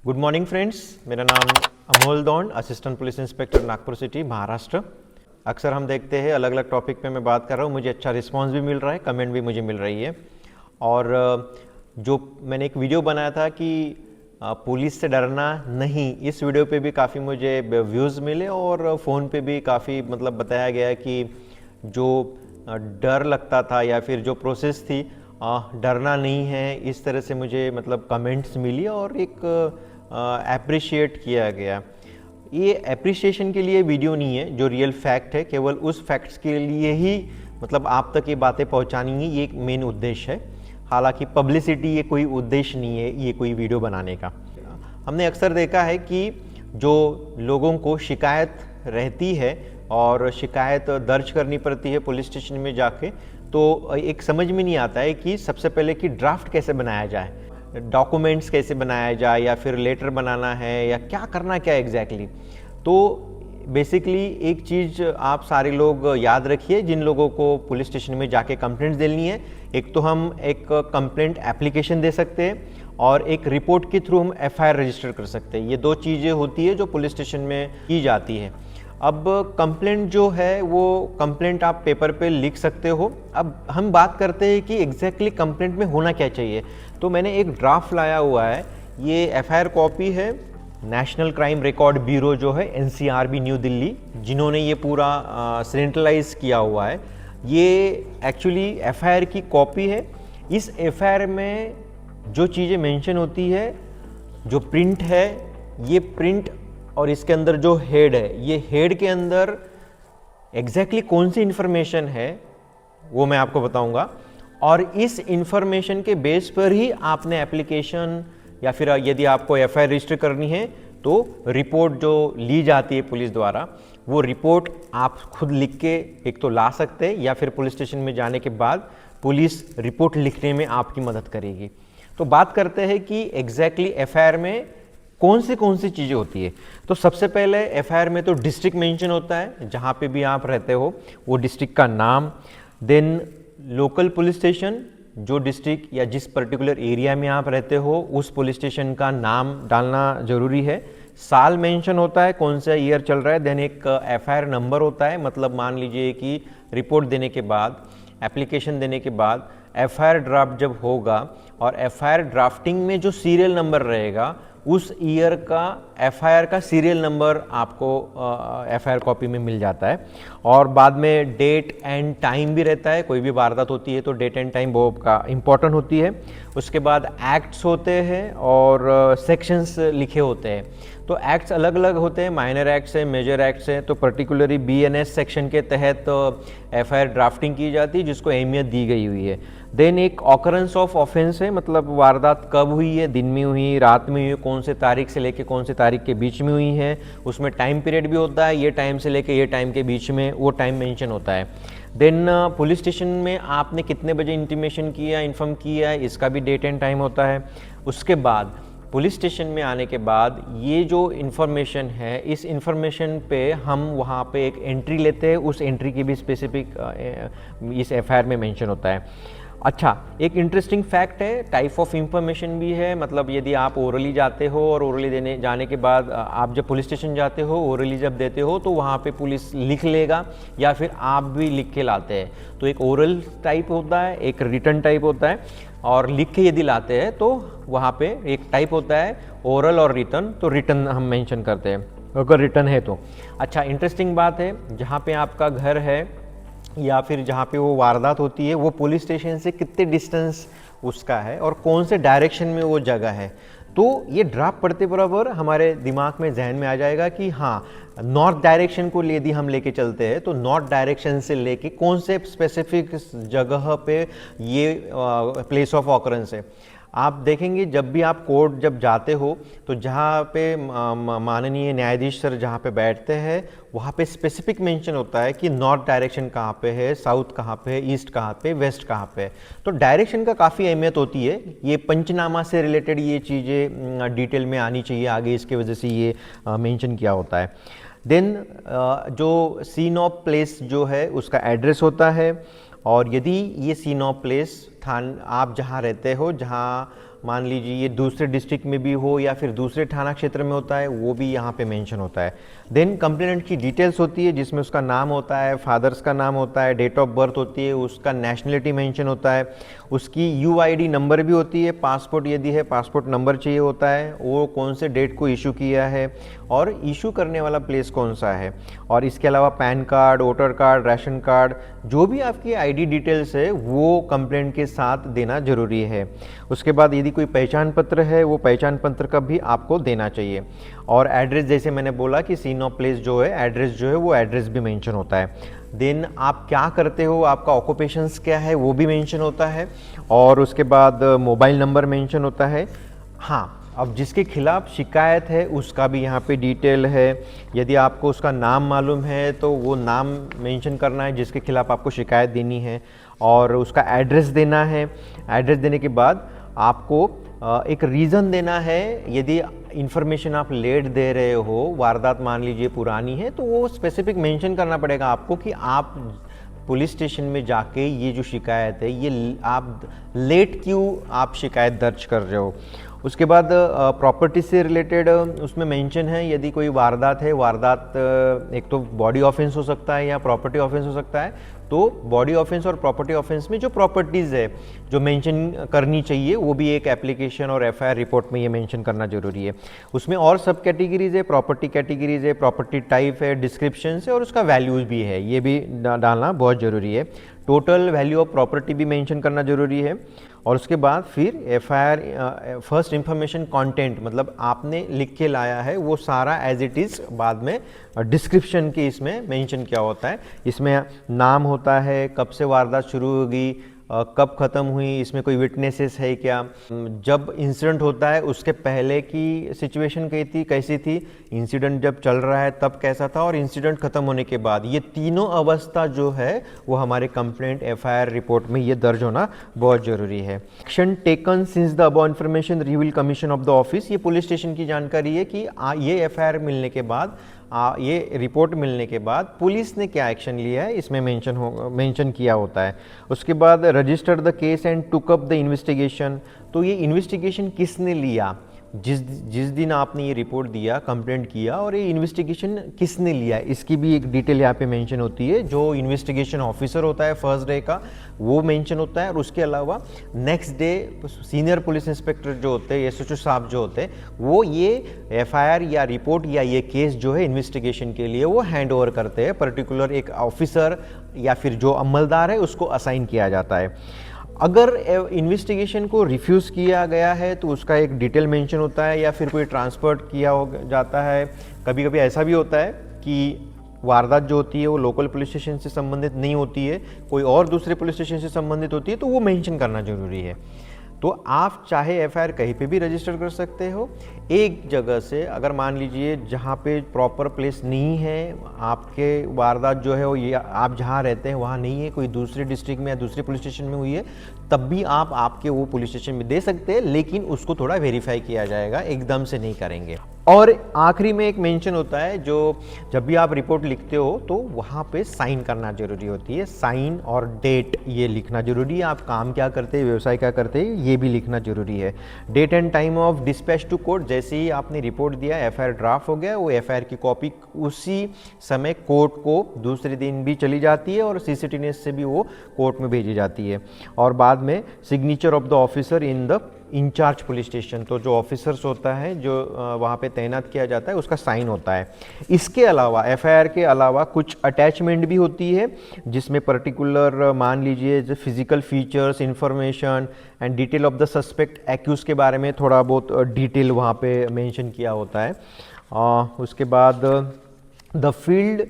Good morning friends, मेरा नाम Amol Daund, assistant police inspector Nagpur city, Maharashtra. अक्सर हम देखते हैं अलग अलग टॉपिक पे मैं बात कर रहा हूँ, मुझे अच्छा रिस्पांस भी मिल रहा है, कमेंट भी मुझे मिल रही है। और जो मैंने एक वीडियो बनाया था कि पुलिस से डरना नहीं, इस वीडियो पे भी काफ़ी मुझे व्यूज़ मिले और फ़ोन पे भी काफ़ी बताया गया कि जो डर लगता था या फिर जो प्रोसेस थी, डरना नहीं है, इस तरह से मुझे कमेंट्स मिली और एक अप्रिशिएट किया गया। ये अप्रिशिएशन के लिए वीडियो नहीं है, जो रियल फैक्ट है, केवल उस फैक्ट्स के लिए ही आप तक ये बातें पहुंचानी ही ये एक मेन उद्देश्य है। हालांकि पब्लिसिटी ये कोई उद्देश्य नहीं है ये कोई वीडियो बनाने का। हमने अक्सर देखा है कि जो लोगों को शिकायत रहती है और शिकायत दर्ज करनी पड़ती है पुलिस स्टेशन में जाके, तो एक समझ में नहीं आता है कि सबसे पहले कि ड्राफ्ट कैसे बनाया जाए, डॉक्यूमेंट्स कैसे बनाया जाए, या फिर लेटर बनाना है या क्या करना क्या एग्जैक्टली। तो बेसिकली एक चीज़ आप सारे लोग याद रखिए, जिन लोगों को पुलिस स्टेशन में जाके कंप्लेंट्स देनी है, एक तो हम एक कंप्लेंट एप्लीकेशन दे सकते हैं और एक रिपोर्ट के थ्रू हम एफआईआर रजिस्टर कर सकते हैं। ये दो चीज़ें होती है जो पुलिस स्टेशन में की जाती है। अब कंप्लेंट जो है वो कंप्लेंट आप पेपर पे लिख सकते हो। अब हम बात करते हैं कि एग्जैक्टली कंप्लेंट में होना क्या चाहिए। तो मैंने एक ड्राफ्ट लाया हुआ है, ये एफआईआर कॉपी है, नेशनल क्राइम रिकॉर्ड ब्यूरो जो है एनसीआरबी न्यू दिल्ली, जिन्होंने ये पूरा सेंट्रलाइज किया हुआ है। ये एक्चुअली एफआईआर की कॉपी है। इस एफआईआर में जो चीज़ें मेंशन होती है, जो प्रिंट है, ये प्रिंट और इसके अंदर जो हेड है, ये हेड के अंदर एग्जैक्टली कौन सी इंफॉर्मेशन है वो मैं आपको बताऊंगा। और इस इंफॉर्मेशन के बेस पर ही आपने एप्लीकेशन या फिर यदि आपको एफआईआर रजिस्टर करनी है तो रिपोर्ट जो ली जाती है पुलिस द्वारा, वो रिपोर्ट आप खुद लिख के एक तो ला सकते हैं या फिर पुलिस स्टेशन में जाने के बाद पुलिस रिपोर्ट लिखने में आपकी मदद करेगी। तो बात करते हैं कि एग्जैक्टली एफआईआर में कौन सी चीज़ें होती है। तो सबसे पहले एफआईआर में तो डिस्ट्रिक्ट मेंशन होता है, जहाँ पे भी आप रहते हो वो डिस्ट्रिक्ट का नाम, देन लोकल पुलिस स्टेशन, जो डिस्ट्रिक्ट या जिस पर्टिकुलर एरिया में आप रहते हो उस पुलिस स्टेशन का नाम डालना ज़रूरी है। साल मेंशन होता है, कौन सा ईयर चल रहा है। देन एक एफआईआर नंबर होता है, मान लीजिए कि रिपोर्ट देने के बाद, एप्लीकेशन देने के बाद एफआईआर ड्राफ्ट जब होगा और एफआईआर ड्राफ्टिंग में जो सीरियल नंबर रहेगा, उस ईयर का एफआईआर का सीरियल नंबर आपको एफआईआर कॉपी में मिल जाता है। और बाद में डेट एंड टाइम भी रहता है, कोई भी वारदात होती है तो डेट एंड टाइम वो का इम्पोर्टेंट होती है। उसके बाद एक्ट्स होते हैं और सेक्शंस लिखे होते हैं। तो एक्ट्स अलग अलग होते हैं, माइनर एक्ट्स है, मेजर एक्ट्स है। तो पर्टिकुलरली बीएनएस सेक्शन के तहत एफआईआर ड्राफ्टिंग की जाती है, जिसको अहमियत दी गई हुई है। देन एक ऑकरेंस ऑफ ऑफेंस है, वारदात कब हुई है, दिन में हुई, रात में हुई, कौन से तारीख से लेके कौन से तारीख के बीच में हुई है। उसमें टाइम पीरियड भी होता है, ये टाइम से लेके ये टाइम के बीच में वो टाइम मेंशन होता है। देन पुलिस स्टेशन में आपने कितने बजे इंटीमेशन किया, इन्फॉर्म किया है, इसका भी डेट एंड टाइम होता है। उसके बाद पुलिस स्टेशन में आने के बाद ये जो इन्फॉर्मेशन है, इस इन्फॉर्मेशन पे हम वहाँ पे एक एंट्री लेते हैं, उस एंट्री की भी स्पेसिफिक इस एफआईआर में मेंशन होता है। अच्छा, एक इंटरेस्टिंग फैक्ट है, टाइप ऑफ इंफॉर्मेशन भी है। यदि आप ओरली जाते हो और ओरली देने जाने के बाद आप जब पुलिस स्टेशन जाते हो, ओरली जब देते हो तो वहाँ पे पुलिस लिख लेगा या फिर आप भी लिख के लाते हैं। तो एक ओरल टाइप होता है, एक रिटर्न टाइप होता है, और लिख के यदि लाते हैं तो वहाँ पे एक टाइप होता है ओरल और रिटर्न। तो रिटर्न हम मेंशन करते हैं अगर रिटर्न है तो। अच्छा, इंटरेस्टिंग बात है, जहाँ पे आपका घर है या फिर जहाँ पे वो वारदात होती है, वो पुलिस स्टेशन से कितने डिस्टेंस उसका है और कौन से डायरेक्शन में वो जगह है। तो ये ड्राफ्ट पढ़ते बराबर हमारे दिमाग में, जहन में आ जाएगा कि हाँ, नॉर्थ डायरेक्शन को यदि हम लेके चलते हैं तो नॉर्थ डायरेक्शन से लेके कौन से स्पेसिफिक जगह पे ये प्लेस ऑफ ऑकरेंस है। आप देखेंगे जब भी आप कोर्ट जब जाते हो तो जहाँ पे माननीय न्यायाधीश सर जहाँ पे बैठते हैं, वहाँ पे स्पेसिफिक मेंशन होता है कि नॉर्थ डायरेक्शन कहाँ पे है, साउथ कहाँ पे है, ईस्ट कहाँ पे, वेस्ट कहाँ पे है। तो डायरेक्शन का काफ़ी अहमियत होती है। ये पंचनामा से रिलेटेड ये चीज़ें डिटेल में आनी चाहिए आगे, इसके वजह से ये मेंशन किया होता है। देन जो सीन ऑफ प्लेस जो है उसका एड्रेस होता है, और यदि ये सीन ऑफ प्लेस आप जहाँ रहते हो, जहाँ मान लीजिए ये दूसरे डिस्ट्रिक्ट में भी हो या फिर दूसरे थाना क्षेत्र में होता है, वो भी यहाँ पे मेंशन होता है। देन कंप्लेनेंट की डिटेल्स होती है जिसमें उसका नाम होता है, फादर्स का नाम होता है, डेट ऑफ बर्थ होती है, उसका नेशनलिटी मेंशन होता है, उसकी यूआईडी नंबर भी होती है, पासपोर्ट यदि है पासपोर्ट नंबर चाहिए होता है, वो कौन से डेट को इशू किया है और इशू करने वाला प्लेस कौन सा है, और इसके अलावा pan card, voter card, ration card, जो भी आपकी आईडी डिटेल्स है वो कंप्लेंट के साथ देना जरूरी है। उसके बाद यदि कोई पहचान पत्र है वो पहचान पत्र का भी आपको देना चाहिए। और एड्रेस, जैसे मैंने बोला कि सीन ऑफ प्लेस जो है, एड्रेस जो है वो एड्रेस भी मेंशन होता है। देन आप क्या करते हो, आपका ऑक्यूपेशंस क्या है वो भी मेंशन होता है, और उसके बाद मोबाइल नंबर मेंशन होता है। हाँ, अब जिसके खिलाफ शिकायत है उसका भी यहाँ पे डिटेल है। यदि आपको उसका नाम मालूम है तो वो नाम मेंशन करना है जिसके खिलाफ आपको शिकायत देनी है, और उसका एड्रेस देना है। एड्रेस देने के बाद आपको एक रीज़न देना है। यदि इन्फॉर्मेशन आप लेट दे रहे हो, वारदात मान लीजिए पुरानी है, तो वो स्पेसिफिक मेंशन करना पड़ेगा आपको कि आप पुलिस स्टेशन में जाके ये जो शिकायत है ये आप लेट क्यों आप शिकायत दर्ज कर रहे हो। उसके बाद प्रॉपर्टी से रिलेटेड उसमें मेंशन है, यदि कोई वारदात है, वारदात एक तो बॉडी ऑफेंस हो सकता है या प्रॉपर्टी ऑफेंस हो सकता है, तो बॉडी ऑफेंस और प्रॉपर्टी ऑफेंस में जो प्रॉपर्टीज़ है जो मेंशन करनी चाहिए वो भी एक एप्लीकेशन और एफआईआर रिपोर्ट में ये मेंशन करना जरूरी है। उसमें और सब कैटेगरीज है, प्रॉपर्टी कैटेगरीज है, प्रॉपर्टी टाइप है, डिस्क्रिप्शन है, और उसका वैल्यूज भी है, ये भी डालना बहुत ज़रूरी है। टोटल वैल्यू ऑफ प्रॉपर्टी भी मेंशन करना जरूरी है। और उसके बाद फिर एफआईआर फर्स्ट इंफॉर्मेशन कंटेंट, मतलब आपने लिख के लाया है वो सारा एज इट इज़ बाद में डिस्क्रिप्शन के इसमें मेंशन किया होता है। इसमें नाम होता है, कब से वारदात शुरू होगी, कब ख़त्म हुई, इसमें कोई विटनेसेस है क्या, जब इंसिडेंट होता है उसके पहले की सिचुएशन कैसी थी, इंसिडेंट जब चल रहा है तब कैसा था, और इंसिडेंट ख़त्म होने के बाद, ये तीनों अवस्था जो है वो हमारे कंप्लेंट एफआईआर रिपोर्ट में ये दर्ज होना बहुत ज़रूरी है। Action taken since the above information reveal commission of the office, ये पुलिस स्टेशन की जानकारी है कि ये एफआईआर मिलने के बाद, ये रिपोर्ट मिलने के बाद पुलिस ने क्या एक्शन लिया है इसमें मेंशन किया होता है। उसके बाद register the case and took up the investigation, तो ये इन्वेस्टिगेशन किसने लिया, जिस दिन आपने ये रिपोर्ट दिया, कंप्लेंट किया, और ये इन्वेस्टिगेशन किसने लिया, इसकी भी एक डिटेल यहाँ पे मेंशन होती है। जो इन्वेस्टिगेशन ऑफिसर होता है फर्स्ट डे का वो मेंशन होता है, और उसके अलावा next day senior police inspector जो होते हैं, एसएचओ साहब जो होते हैं, वो ये एफआईआर या रिपोर्ट या ये केस जो है इन्वेस्टिगेशन के लिए वो हैंड ओवर करते हैं, पर्टिकुलर एक ऑफिसर या फिर जो अमलदार है उसको असाइन किया जाता है। अगर इन्वेस्टिगेशन को रिफ्यूज़ किया गया है तो उसका एक डिटेल मेंशन होता है, या फिर कोई ट्रांसफर किया हो जाता है। कभी कभी ऐसा भी होता है कि वारदात जो होती है वो लोकल पुलिस स्टेशन से संबंधित नहीं होती है, कोई और दूसरे पुलिस स्टेशन से संबंधित होती है, तो वो मेंशन करना जरूरी है। तो आप चाहे एफआईआर कहीं पे भी रजिस्टर कर सकते हो, एक जगह से, अगर मान लीजिए जहाँ पे प्रॉपर प्लेस नहीं है, आपके वारदात जो है वो ये आप जहाँ रहते हैं वहाँ नहीं है, कोई दूसरे डिस्ट्रिक्ट में या दूसरे पुलिस स्टेशन में हुई है, तब भी आप आपके वो पुलिस स्टेशन में दे सकते हैं, लेकिन उसको थोड़ा वेरीफाई किया जाएगा, एकदम से नहीं करेंगे। और आखिरी में एक मेंशन होता है, जो जब भी आप रिपोर्ट लिखते हो तो वहाँ पे साइन करना जरूरी होती है, साइन और डेट ये लिखना जरूरी है। आप काम क्या करते हैं, व्यवसाय क्या करते हैं, ये भी लिखना जरूरी है। Date and time of dispatch to court, जैसे ही आपने रिपोर्ट दिया, एफआईआर ड्राफ्ट हो गया, वो एफआईआर की कॉपी उसी समय कोर्ट को दूसरे दिन भी चली जाती है, और सीसीटीवीएस से भी वो कोर्ट में भेजी जाती है। और बाद में signature of the officer in the incharge police station, तो जो ऑफिसर्स होता है जो वहाँ पे तैनात किया जाता है उसका साइन होता है। इसके अलावा एफआईआर के अलावा कुछ अटैचमेंट भी होती है, जिसमें पर्टिकुलर मान लीजिए जो physical features, information and detail of the suspect accused के बारे में थोड़ा बहुत डिटेल वहाँ पे मेंशन किया होता है। उसके बाद the field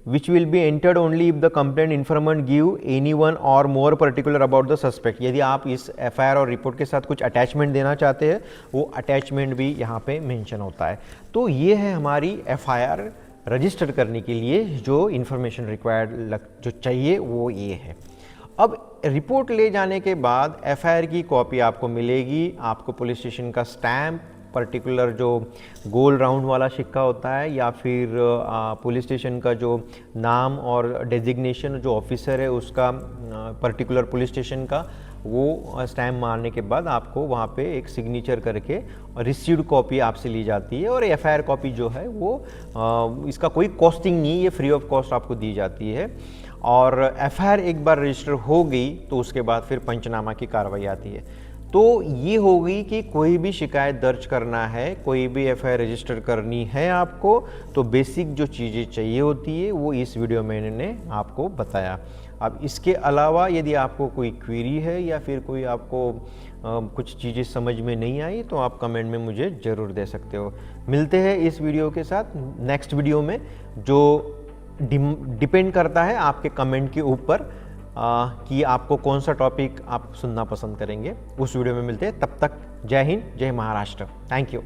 which will be entered only if the complaint informant give anyone or more particular about the suspect, यदि आप इस एफआईआर और रिपोर्ट के साथ कुछ अटैचमेंट देना चाहते हैं वो अटैचमेंट भी यहाँ पे मेंशन होता है। तो ये है हमारी एफआईआर रजिस्टर करने के लिए जो इन्फॉर्मेशन रिक्वायर्ड जो चाहिए वो ये है। अब रिपोर्ट ले जाने के बाद एफआईआर की कॉपी आपको मिलेगी, आपको पुलिस स्टेशन का स्टैम्प, पर्टिकुलर जो गोल राउंड वाला सिक्का होता है, या फिर पुलिस स्टेशन का जो नाम और डेजिग्नेशन जो ऑफिसर है उसका पर्टिकुलर पुलिस स्टेशन का, वो स्टैम्प मारने के बाद आपको वहाँ पे एक सिग्नेचर करके रिसीव्ड कॉपी आपसे ली जाती है, और एफआईआर कॉपी जो है वो इसका कोई कॉस्टिंग नहीं, ये फ्री ऑफ कॉस्ट आपको दी जाती है। और एफआईआर एक बार रजिस्टर हो गई तो उसके बाद फिर पंचनामा की कार्रवाई आती है। तो ये हो गई कि कोई भी शिकायत दर्ज करना है, कोई भी एफआईआर रजिस्टर करनी है आपको, तो बेसिक जो चीज़ें चाहिए होती है वो इस वीडियो में मैंने आपको बताया। अब इसके अलावा यदि आपको कोई क्वेरी है या फिर कोई आपको कुछ चीज़ें समझ में नहीं आई तो आप कमेंट में मुझे ज़रूर दे सकते हो। मिलते हैं इस वीडियो के साथ नेक्स्ट वीडियो में, जो डिपेंड करता है आपके कमेंट के ऊपर कि आपको कौन सा टॉपिक आप सुनना पसंद करेंगे। उस वीडियो में मिलते हैं, तब तक जय हिंद, जय महाराष्ट्र। Thank you.